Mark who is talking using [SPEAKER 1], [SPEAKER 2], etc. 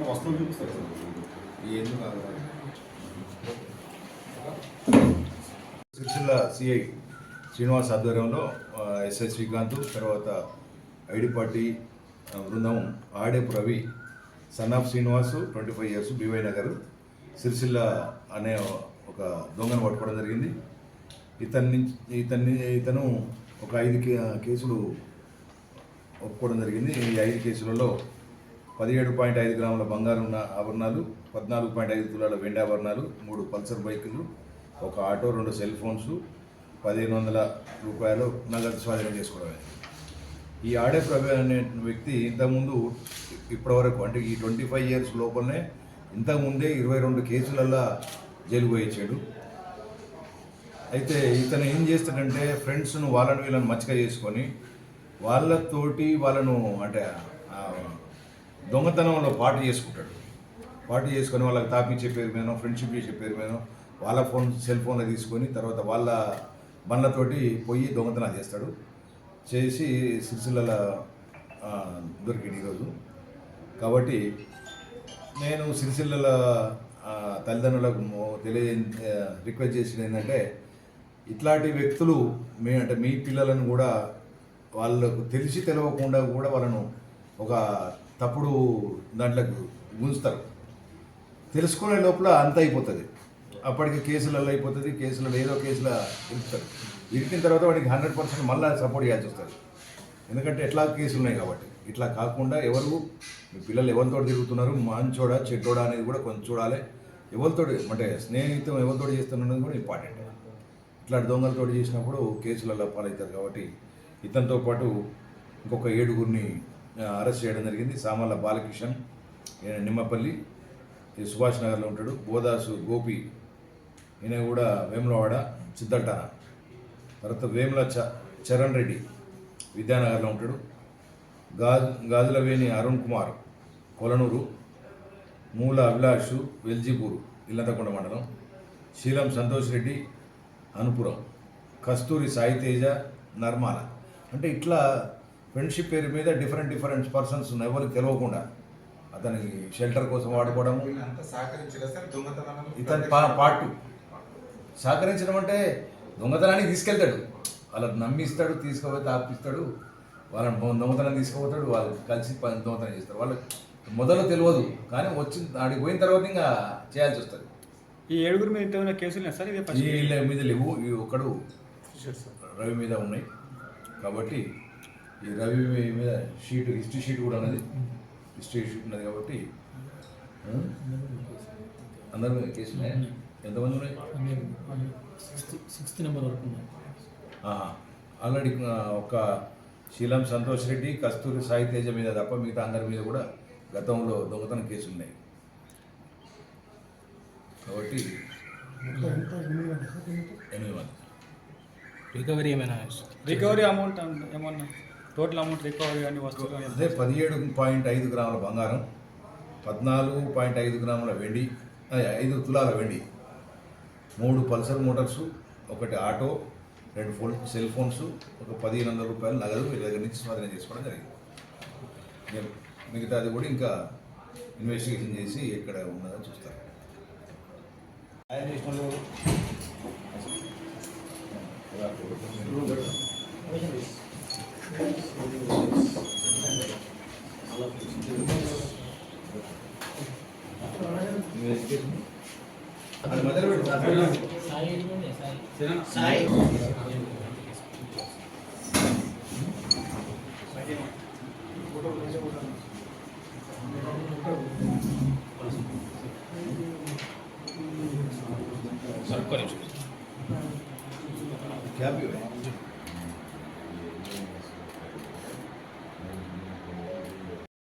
[SPEAKER 1] వస్తువులు చూపిస్తారు సిరిసిల్ల సిఐ శ్రీనివాస్ ఆధ్వర్యంలో ఎస్ఐ శ్రీకాంత్, తర్వాత ఐడిపాటి బృందం Adepu Ravi, son of Srinivas 25 years, BY Nagar Sircilla అనే ఒక దొంగను పట్టుకోవడం జరిగింది. ఇతను ఒక 5 కేసులు ఒప్పుకోవడం జరిగింది. ఈ 5 కేసులలో 17.5 గ్రాముల బంగారు ఆభరణాలు, 14.5 తులాల వెండి ఆభరణాలు, 3 పల్సర్ బైకులు, ఒక ఆటో, 2 సెల్ ఫోన్స్, 1500 రూపాయలు నగదు స్వాధీనం చేసుకోవడమే. ఈ ఆడే ప్రభు అనే వ్యక్తి ఇంతకుముందు ఇప్పటివరకు అంటే ఈ 25 years లోపలనే ఇంతకుముందే 22 కేసులల్లో జైలు పోయించాడు. అయితే ఇతను ఏం చేస్తాడంటే ఫ్రెండ్స్ను వాళ్ళని వీళ్ళని మచ్చిక చేసుకొని వాళ్ళతోటి వాళ్ళను అంటే దొంగతనంలో పాటు చేసుకుంటాడు. పాటు చేసుకొని వాళ్ళకి తాపించే పేరు మీద, ఫ్రెండ్షిప్ చేసే పేరు మీద వాళ్ళ సెల్ ఫోన్లో తీసుకొని తర్వాత వాళ్ళ బండ్లతోటి పోయి దొంగతనాలు చేస్తాడు. చేసి సిరిసిల్ల దొరికింది ఈరోజు. కాబట్టి నేను సిరిసిల్ల తల్లిదండ్రులకు రిక్వెస్ట్ చేసింది ఏంటంటే ఇట్లాంటి వ్యక్తులు మీ పిల్లలను కూడా వాళ్ళకు తెలియకుండా కూడా వాళ్ళను ఒక తప్పుడు దాంట్లోకి గుంజుతారు. తెలుసుకునే లోపల అంత అయిపోతుంది. అప్పటికి కేసులలో అయిపోతుంది. కేసులలో ఏదో కేసులో ఇరుకుతారు. ఇరికిన తర్వాత వాడికి 100% మళ్ళీ సపోర్ట్ చేయాల్సి వస్తుంది. ఎందుకంటే ఎట్లా కేసులు ఉన్నాయి కాబట్టి. ఇట్లా కాకుండా మీ పిల్లలు ఎవరితో తిరుగుతున్నారు, మంచోడా చెడ్డోడా అనేది కూడా కొంచెం చూడాలి. ఎవరితో అంటే స్నేహితం ఎవరితో చేస్తున్నది కూడా ఇంపార్టెంట్. ఇట్లాంటి దొంగలతో చేసినప్పుడు కేసులలో పాలవుతారు. కాబట్టి ఇతనితో పాటు ఇంకొక 7గురిని అరెస్ట్ చేయడం జరిగింది. సామర్ల బాలకిషన్, నిమ్మపల్లి, సుభాష్ నగర్లో ఉంటాడు. బోదాసు గోపి, ఈయన కూడా వేములవాడ చిద్దల్టాన. తర్వాత వేముల చరణ్ రెడ్డి విద్యానగర్లో ఉంటాడు. గాజులవేణి అరుణ్ కుమార్ కొలనూరు, మూల అభిలాష్ వెల్జీపూరు ఇల్లంతకొండ మండలం, శీలం సంతోష్ రెడ్డి అనుపురం, కస్తూరి సాయితేజ నర్మాల. అంటే ఇట్లా ఫ్రెండ్షిప్ పేరు మీద డిఫరెంట్ పర్సన్స్ ఉన్నాయి. ఎవరికి తెలియకుండా అతనికి షెల్టర్ కోసం వాడుకోవడము. ఇతని పార్ట్ సహకరించడం అంటే దొంగతనానికి తీసుకెళ్తాడు, వాళ్ళని నమ్మిస్తాడు, తీసుకుపోతే తాపిస్తాడు, వాళ్ళని దొంగతనం తీసుకుపోతాడు, వాళ్ళు కలిసి దొంగతనం చేస్తారు. వాళ్ళకి మొదలు తెలియదు కానీ ఆడికి పోయిన తర్వాత ఇంకా చేయాల్సి వస్తుంది.
[SPEAKER 2] ఈ 7గురి మీద ఏమైనా కేసులు సార్?
[SPEAKER 1] వీళ్ళ మీద లేవు. ఈ ఒక్కడు రవి మీద ఉన్నాయి. కాబట్టి ఈ రవి మీద హిస్టరీ షీట్ కూడా ఉన్నది. హిస్టరీ షీట్ ఉన్నది కాబట్టి అందరి మీద కేసులు ఎంతమంది ఉన్నాయి?
[SPEAKER 3] 6th నెంబర్ వరకు ఉన్నాయి.
[SPEAKER 1] ఆల్రెడీ ఒక శీలం సంతోష్ రెడ్డి, కస్తూరి సాయితేజ మీద తప్ప మిగతా అందరి మీద కూడా గతంలో దొంగతనం కేసులు ఉన్నాయి. కాబట్టి 8 మంది.
[SPEAKER 2] రికవరీ అమౌంట్ ఏమన్నా టోటల్ అమౌంట్ రికవరీ కానీ వస్తువులు
[SPEAKER 1] అదే 17.5 గ్రాముల బంగారం, 14.5 గ్రాముల వెండి, 5 తులాల వెండి, 3 Pulsar motors, 1 auto, 2 cell phones, ఒక 1500 రూపాయలు నగదు వీళ్ళ దగ్గర నుంచి స్వాధీనం చేసుకోవడం జరిగింది. మిగతాది కూడా ఇంకా ఇన్వెస్టిగేషన్ చేసి ఎక్కడ ఉన్నదో చూస్తారు. क्या भी